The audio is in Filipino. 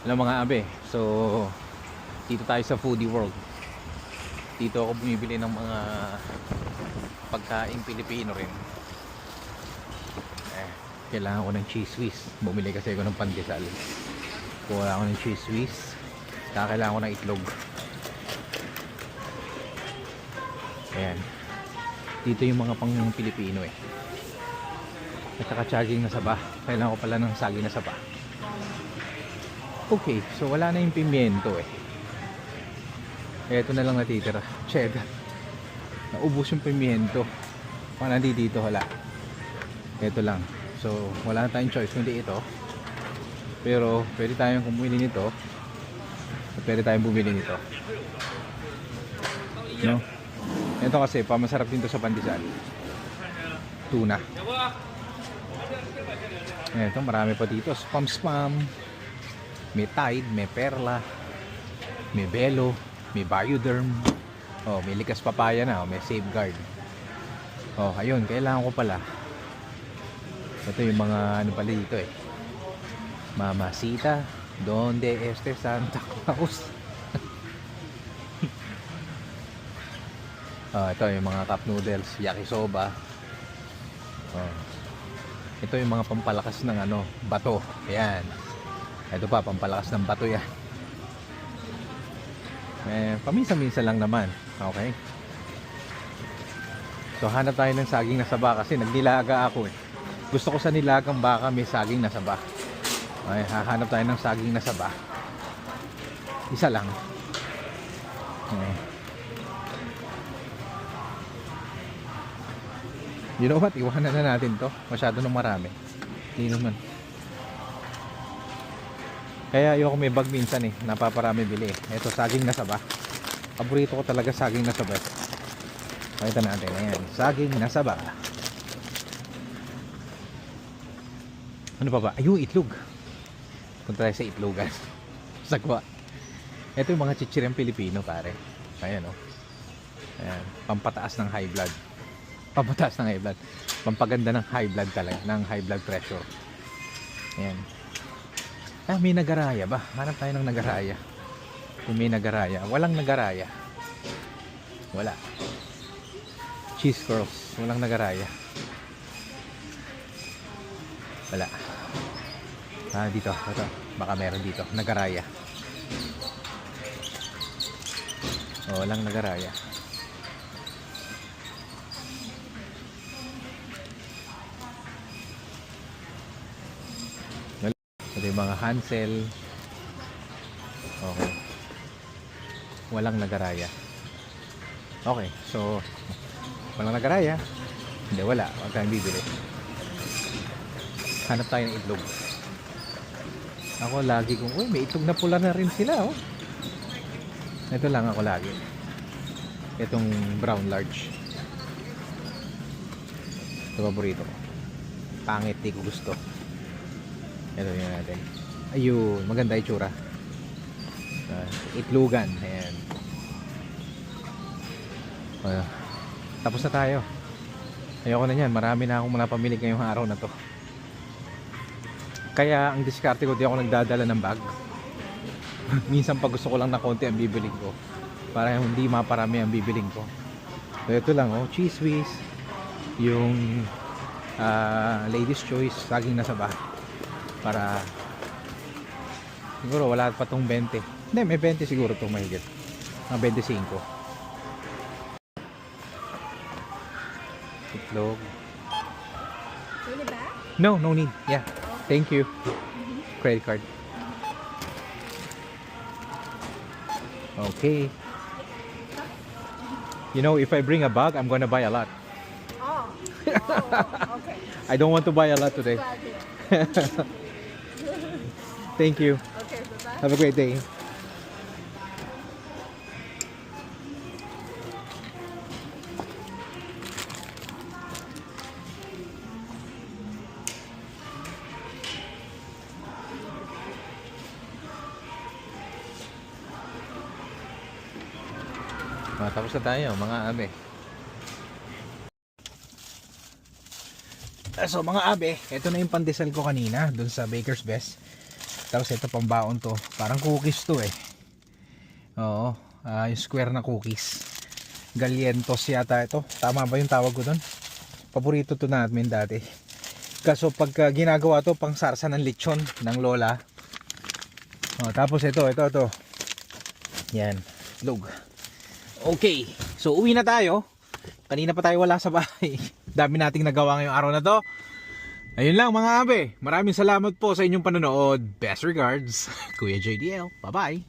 Hello mga abe. So, dito tayo sa Foodie World. Dito ako bumibili ng mga pagkain Pilipino rin. Kailangan ko ng cheese whiz. Bumili kasi ako ng pandesal. Kuha ako ng cheese whiz. Kailangan ko ng itlog. Ayan. Dito yung mga pang Pilipino eh. At saka saging na saba. Kailangan ko pala ng saging na saba. Okay, so wala na yung pimiento eh. Ito na lang natitira. Cheddar. Naubos yung pimiento. Kung nandito dito, wala. Ito lang. So, wala na tayong choice kundi ito. Pero, pwede tayong bumili nito. At pwede tayong bumili nito. No? Ito kasi, pamasarap din to sa pandesal. Tuna. Ito, marami pa dito. Spam. May Tide, may Perla, may Belo, may Bioderm. Oh, may Likas Papaya na, may Safeguard. Oh, ayun, kailangan ko pala. Ito yung mga ano pala dito eh. Mamacita, Donde Este Santa Claus. Oh, ito yung mga cup noodles, yakisoba. Oh. Ito yung mga pampalakas ng ano, bato. Ayan. Ito pa, pampalakas ng bato yan. Paminsan-minsan lang naman. Okay. So, hanap tayo ng saging na saba kasi nagnilaga ako eh. Gusto ko sa nilagang baka may saging na saba. Okay, hahanap tayo ng saging na saba. Isa lang. Okay. You know what? Iwanan na natin to. Masyado nang marami. Hindi naman. Kaya ayoko may bag minsan eh, napaparami bili eh. Ito saging na saba. Paborito ko talaga saging na saba. Pakita natin, ayan, saging na saba. Ano pa ba? Ayun, itlog. Punta tayo sa itlogan. Sagwa. Ito yung mga chichiryang Pilipino pare. Ayan o. Ayan, pampataas ng high blood. Pampataas ng high blood. Pampaganda ng high blood talaga, ng high blood pressure. Ayan. May nagaraya ba? Hanap tayo ng nagaraya. Kung may nagaraya. Walang nagaraya. Wala. Cheese curls. Walang nagaraya. Wala. Dito. Ito. Baka meron dito. Nagaraya. Walang nagaraya. Ito yung mga Hansel. Okay. Walang nagaraya. Okay, so walang nagaraya. Hindi, wala. Huwag kang bibili. Hanap tayo ng itlog. Ako lagi kong, uy, may itlog na pula na rin sila, oh. Ito lang ako lagi. Itong brown large. Ito paborito ko. Pangit, di ko gusto. Ito yun natin. Ayun, maganda itsura. Itlogan. Ayan. Tapos na tayo. Ayoko na yan. Marami na akong napamili ngayong araw na to. Kaya ang diskarte ko, di ako nagdadala ng bag. Minsan pag gusto ko lang na konti ang bibiling ko. Para hindi maparami ang bibiling ko. So ito lang, oh, cheese whiz. Yung ladies choice, saging na saba. Para siguro wala pa tong 20. Hindi, may 20 siguro itong mahigit. Mga 25. Itlog. Really ba? No need. Yeah. Thank you. Credit card. Okay. You know, if I bring a bag, I'm gonna buy a lot. Oh. Okay. I don't want to buy a lot today. Thank you. Okay, bye-bye. Have a great day. Tapos na tayo mga abe. So mga abe, ito na yung pandesal ko kanina doon sa Baker's Best. Tapos ito pambaon to. Parang cookies to eh. Oo. Yung square na cookies. Galientos yata ito. Tama ba yung tawag ko doon? Paborito to namin dati. Kaso pag ginagawa to pang sarsa ng lechon ng lola. Tapos ito. Yan. Itlog. Okay. So uwi na tayo. Kanina pa tayo wala sa bahay. Dami nating nagawa ngayong araw na to. Ayun lang mga abe. Maraming salamat po sa inyong panonood. Best regards. Kuya JDL. Bye bye.